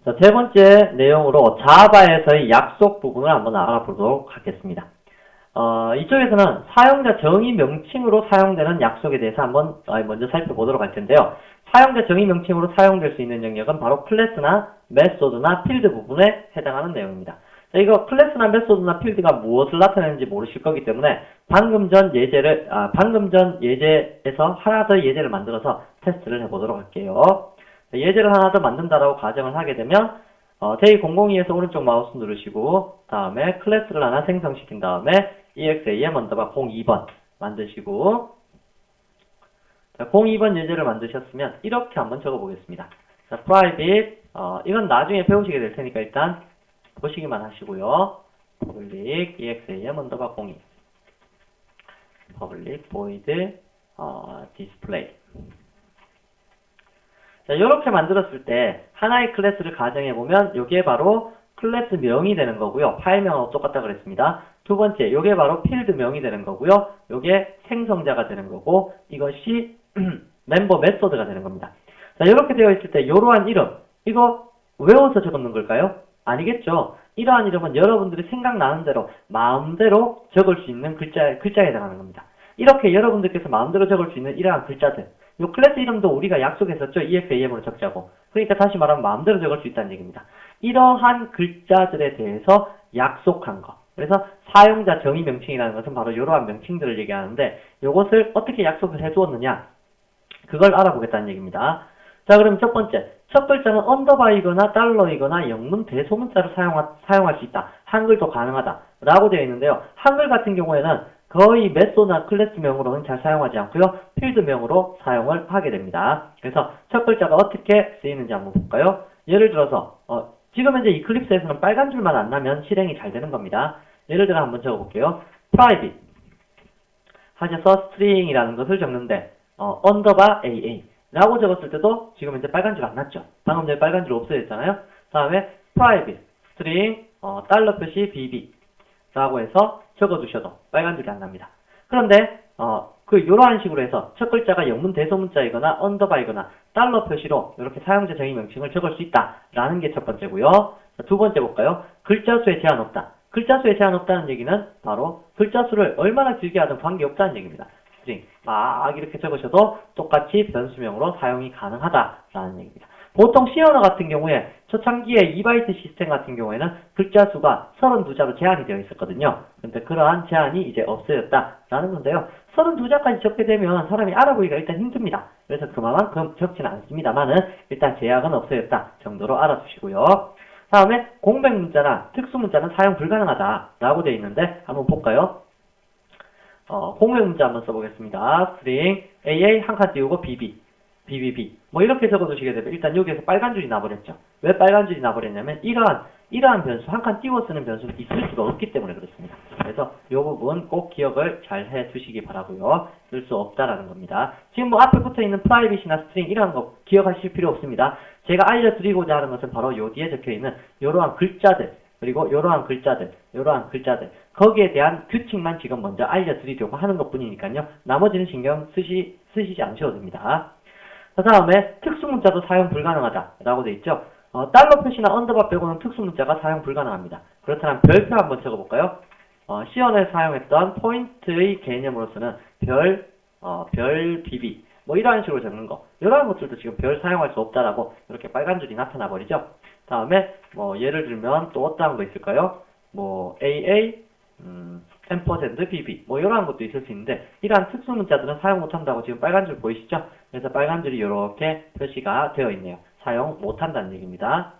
자, 세 번째 내용으로 자바에서의 약속 부분을 한번 알아보도록 하겠습니다. 이쪽에서는 사용자 정의 명칭으로 사용되는 약속에 대해서 한번 먼저 살펴보도록 할 텐데요. 사용자 정의 명칭으로 사용될 수 있는 영역은 바로 클래스나 메소드나 필드 부분에 해당하는 내용입니다. 자, 이거 클래스나 메소드나 필드가 무엇을 나타내는지 모르실 거기 때문에 방금 전 예제에서 하나 더 예제를 만들어서 테스트를 해보도록 할게요. 예제를 하나 더 만든다라고 가정을 하게 되면 j002에서 오른쪽 마우스 누르시고 다음에 클래스를 하나 생성시킨 다음에 exam_02번 만드시고 자, 02번 예제를 만드셨으면 이렇게 한번 적어보겠습니다. 자, private 이건 나중에 배우시게 될 테니까 일단 보시기만 하시고요. public exam_02 public void display 자, 이렇게 만들었을 때 하나의 클래스를 가정해보면 이게 바로 클래스 명이 되는 거고요. 파일명하고 똑같다 그랬습니다. 두 번째, 이게 바로 필드 명이 되는 거고요. 이게 생성자가 되는 거고 이것이 멤버 메소드가 되는 겁니다. 자, 이렇게 되어 있을 때 이러한 이름, 이거 외워서 적는 걸까요? 아니겠죠. 이러한 이름은 여러분들이 생각나는 대로 마음대로 적을 수 있는 글자에 해당하는 겁니다. 이렇게 여러분들께서 마음대로 적을 수 있는 이러한 글자들 이 클래스 이름도 우리가 약속했었죠. exam으로 적자고. 그러니까 다시 말하면 마음대로 적을 수 있다는 얘기입니다. 이러한 글자들에 대해서 약속한 거. 그래서 사용자 정의 명칭이라는 것은 바로 이러한 명칭들을 얘기하는데 이것을 어떻게 약속을 해두었느냐 그걸 알아보겠다는 얘기입니다. 자, 그럼 첫 번째. 첫 글자는 언더바이거나 달러이거나 영문 대소문자를 사용할 수 있다. 한글도 가능하다. 라고 되어 있는데요. 한글 같은 경우에는 거의 메소드나 클래스명으로는 잘 사용하지 않고요. 필드명으로 사용을 하게 됩니다. 그래서 첫 글자가 어떻게 쓰이는지 한번 볼까요? 예를 들어서 지금 현재 이클립스에서는 빨간 줄만 안 나면 실행이 잘 되는 겁니다. 예를 들어 한번 적어볼게요. private 하셔서 string이라는 것을 적는데 _AA 라고 적었을 때도 지금 현재 빨간 줄 안 났죠. 방금 전에 빨간 줄 없어졌잖아요. 다음에 private string 달러 표시 bb 라고 해서 적어두셔도 빨간 줄이 안 납니다. 그런데 이러한 식으로 해서 첫 글자가 영문 대소문자이거나 언더바이거나 달러 표시로 이렇게 사용자 정의 명칭을 적을 수 있다라는 게 첫 번째고요. 두 번째 볼까요? 글자 수에 제한 없다. 글자 수에 제한 없다는 얘기는 바로 글자 수를 얼마나 길게 하든 관계없다는 얘기입니다. 스트링 막 이렇게 적으셔도 똑같이 변수명으로 사용이 가능하다라는 얘기입니다. 보통 C 언어 같은 경우에 초창기에 2바이트 시스템 같은 경우에는 글자 수가 32자로 제한이 되어 있었거든요. 그런데 그러한 제한이 이제 없어졌다라는 건데요. 32자까지 적게 되면 사람이 알아보기가 일단 힘듭니다. 그래서 그만큼 적지는 않습니다만은 일단 제약은 없어졌다 정도로 알아두시고요. 다음에 공백 문자나 특수 문자는 사용 불가능하다라고 되어 있는데 한번 볼까요? 공백 문자 한번 써보겠습니다. string AA 한 칸 띄우고 BBB 뭐 이렇게 적어두시게 되면 일단 여기에서 빨간 줄이 나버렸죠. 왜 빨간 줄이 나버렸냐면 이러한 변수 한 칸 띄워 쓰는 변수는 있을 수가 없기 때문에 그렇습니다. 그래서 이 부분 꼭 기억을 잘 해두시기 바라고요. 쓸 수 없다라는 겁니다. 지금 뭐 앞에 붙어있는 private나 string 이런 거 기억하실 필요 없습니다. 제가 알려드리고자 하는 것은 바로 요 뒤에 적혀있는 이러한 글자들 그리고 이러한 글자들 거기에 대한 규칙만 지금 먼저 알려드리려고 하는 것 뿐이니까요. 나머지는 신경 쓰시지 않으셔도 됩니다. 그 다음에 특수문자도 사용 불가능하다라고 되어 있죠. 달러 표시나 언더바 빼고는 특수문자가 사용 불가능합니다. 그렇다면 별표 한번 적어볼까요? C 언어에 사용했던 포인트의 개념으로서는 별 BB 뭐 이러한 식으로 적는 거 이러한 것들도 지금 별 사용할 수 없다라고 이렇게 빨간 줄이 나타나 버리죠. 다음에 뭐 예를 들면 또 어떠한 거 있을까요? 뭐 AA %BB 뭐 이러한 것도 있을 수 있는데 이러한 특수 문자들은 사용 못한다고 지금 빨간 줄 보이시죠? 그래서 빨간 줄이 이렇게 표시가 되어 있네요. 사용 못한다는 얘기입니다.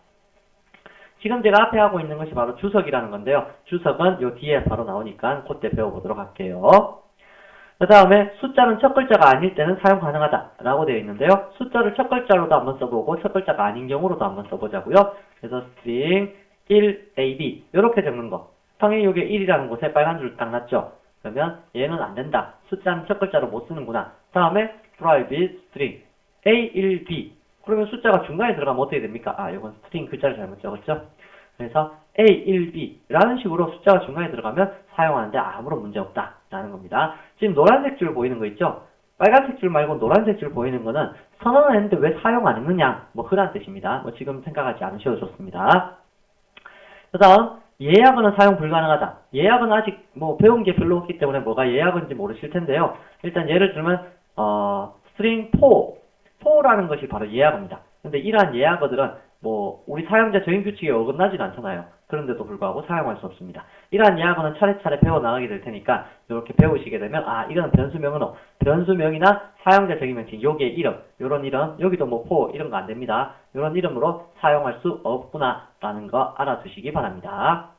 지금 제가 앞에 하고 있는 것이 바로 주석이라는 건데요. 주석은 요 뒤에 바로 나오니까 그때 배워보도록 할게요. 그 다음에 숫자는 첫 글자가 아닐 때는 사용 가능하다라고 되어 있는데요. 숫자를 첫 글자로도 한번 써보고 첫 글자가 아닌 경우로도 한번 써보자고요. 그래서 string 1ab 이렇게 적는 거. 당연히 여기에 1이라는 곳에 빨간 줄 딱 났죠. 그러면 얘는 안 된다. 숫자는 첫 글자로 못 쓰는구나. 다음에 private string A1B 그러면 숫자가 중간에 들어가면 어떻게 됩니까? 이건 string 글자를 잘못 적었죠. 그래서 A1B라는 식으로 숫자가 중간에 들어가면 사용하는데 아무런 문제 없다라는 겁니다. 지금 노란색 줄 보이는 거 있죠? 빨간색 줄 말고 노란색 줄 보이는 거는 선언을 했는데 왜 사용 안 했느냐, 뭐 그런 뜻입니다. 뭐 지금 생각하지 않으셔도 좋습니다. 그 다음 예약어는 사용 불가능하다. 예약은 아직 뭐 배운 게 별로 없기 때문에 뭐가 예약인지 모르실 텐데요. 일단 예를 들면 string 4라는 것이 바로 예약어입니다. 근데 이러한 예약어들은 뭐 우리 사용자 적용 규칙에 어긋나진 않잖아요. 그런데도 불구하고 사용할 수 없습니다. 이러한 예약어는 차례차례 배워나가게 될 테니까 이렇게 배우시게 되면 이거는 변수명은어, 변수명이나 사용자 적용명칭, 요게 이름, 요런 이름, 여기도 뭐 이런 거 안 됩니다. 요런 이름으로 사용할 수 없구나 라는 거 알아두시기 바랍니다.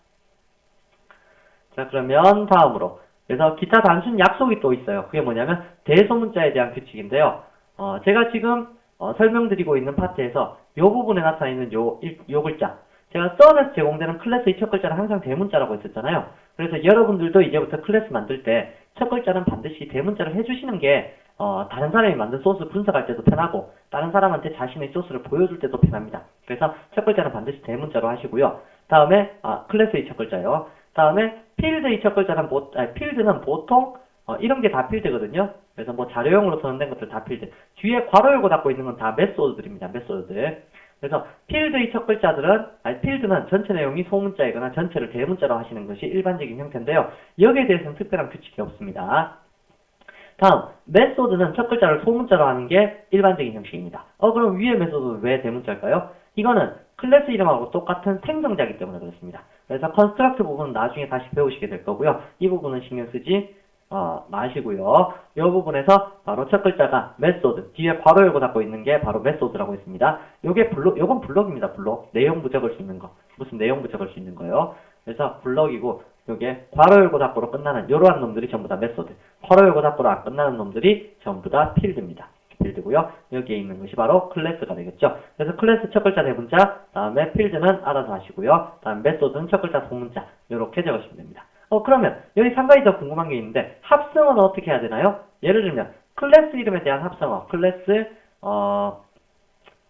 자, 그러면 다음으로 그래서 기타 단순 약속이 또 있어요. 그게 뭐냐면 대소문자에 대한 규칙인데요. 제가 지금 설명드리고 있는 파트에서 이 부분에 나타나 있는 요 글자, 제가 서브에서 제공되는 클래스의 첫 글자는 항상 대문자라고 했었잖아요. 그래서 여러분들도 이제부터 클래스 만들 때 첫 글자는 반드시 대문자를 해주시는 게 다른 사람이 만든 소스 분석할 때도 편하고 다른 사람한테 자신의 소스를 보여줄 때도 편합니다. 그래서 첫 글자는 반드시 대문자로 하시고요. 다음에 클래스의 첫 글자요. 다음에 필드의 첫 글자는 필드는 보통 이런 게 다 필드거든요. 그래서 뭐 자료용으로 선언된 것들 다 필드. 뒤에 괄호 열고 닫고 있는 건 다 메소드들입니다. 메소드들. 그래서 필드의 첫 글자들은 필드는 전체 내용이 소문자이거나 전체를 대문자로 하시는 것이 일반적인 형태인데요. 여기에 대해서는 특별한 규칙이 없습니다. 다음, 메소드는 첫 글자를 소문자로 하는 게 일반적인 형식입니다. 그럼 위에 메소드는 왜 대문자일까요? 이거는 클래스 이름하고 똑같은 생성자이기 때문에 그렇습니다. 그래서 컨스트럭트 부분은 나중에 다시 배우시게 될 거고요. 이 부분은 신경 쓰지 마시고요. 이 부분에서 바로 첫 글자가 메소드, 뒤에 괄호 열고 닫고 있는 게 바로 메소드라고 했습니다. 요건 블록입니다. 블록. 내용부 적을 수 있는 거. 무슨 내용부 적을 수 있는 거요. 그래서 블록이고 요게 괄호 열고 닫고로 끝나는 이러한 놈들이 전부 다 메소드. 괄호 열고 닫고로 안 끝나는 놈들이 전부 다 필드입니다. 필드고요. 여기에 있는 것이 바로 클래스가 되겠죠. 그래서 클래스 첫 글자 대문자, 다음에 필드는 알아서 하시고요. 다음 메소드는 첫 글자 소문자. 이렇게 적으시면 됩니다. 그러면 여기 한 가지 더 궁금한 게 있는데 합성어는 어떻게 해야 되나요? 예를 들면 클래스 이름에 대한 합성어, 클래스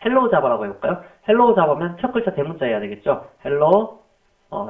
헬로우 자바라고 해볼까요? 헬로우 자바면 첫 글자 대문자 해야 되겠죠? 헬로우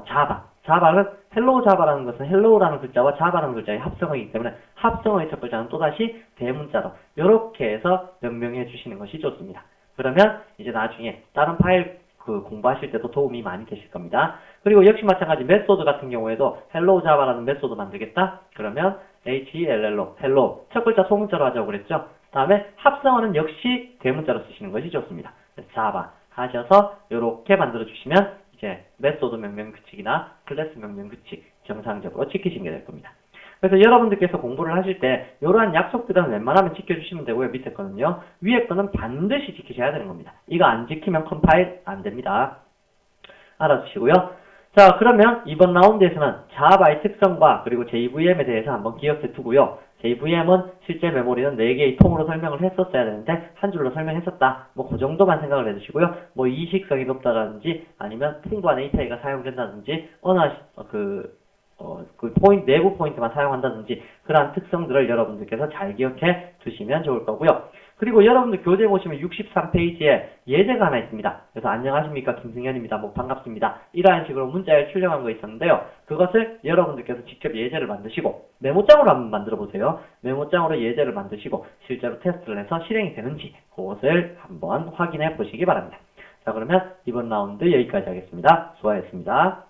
자바. 자바는 헬로우 자바라는 것은 헬로우라는 글자와 자바라는 글자의 합성어이기 때문에 합성어의 첫 글자는 또다시 대문자로 이렇게 해서 명명해 주시는 것이 좋습니다. 그러면 이제 나중에 다른 파일 공부하실 때도 도움이 많이 되실 겁니다. 그리고 역시 마찬가지 메소드 같은 경우에도 헬로우 자바라는 메소드 만들겠다? 그러면 HELLO, 헬로우 첫 글자 소문자로 하자고 그랬죠? 다음에 합성어는 역시 대문자로 쓰시는 것이 좋습니다. 자바 하셔서 이렇게 만들어 주시면 이제 메소드 명령 규칙이나 클래스 명령 규칙 정상적으로 지키시게 될 겁니다. 그래서 여러분들께서 공부를 하실 때 이러한 약속들은 웬만하면 지켜주시면 되고요. 밑에 거는요. 위에 거는 반드시 지키셔야 되는 겁니다. 이거 안 지키면 컴파일 안 됩니다. 알아두시고요. 자, 그러면 이번 라운드에서는 자바의 특성과 그리고 JVM에 대해서 한번 기억해 두고요. JVM은 실제 메모리는 4개의 통으로 설명을 했었어야 되는데 한 줄로 설명했었다. 뭐 그 정도만 생각을 해주시고요. 뭐 이식성이 높다든지 아니면 풍부한 API가 사용된다든지 내부 포인트만 사용한다든지 그러한 특성들을 여러분들께서 잘 기억해 두시면 좋을 거고요. 그리고 여러분들 교재 보시면 63페이지에 예제가 하나 있습니다. 그래서 안녕하십니까 김승현입니다. 뭐 반갑습니다. 이러한 식으로 문자에 출력한 거 있었는데요. 그것을 여러분들께서 직접 예제를 만드시고 메모장으로 한번 만들어 보세요. 메모장으로 예제를 만드시고 실제로 테스트를 해서 실행이 되는지 그것을 한번 확인해 보시기 바랍니다. 자, 그러면 이번 라운드 여기까지 하겠습니다. 수고하셨습니다.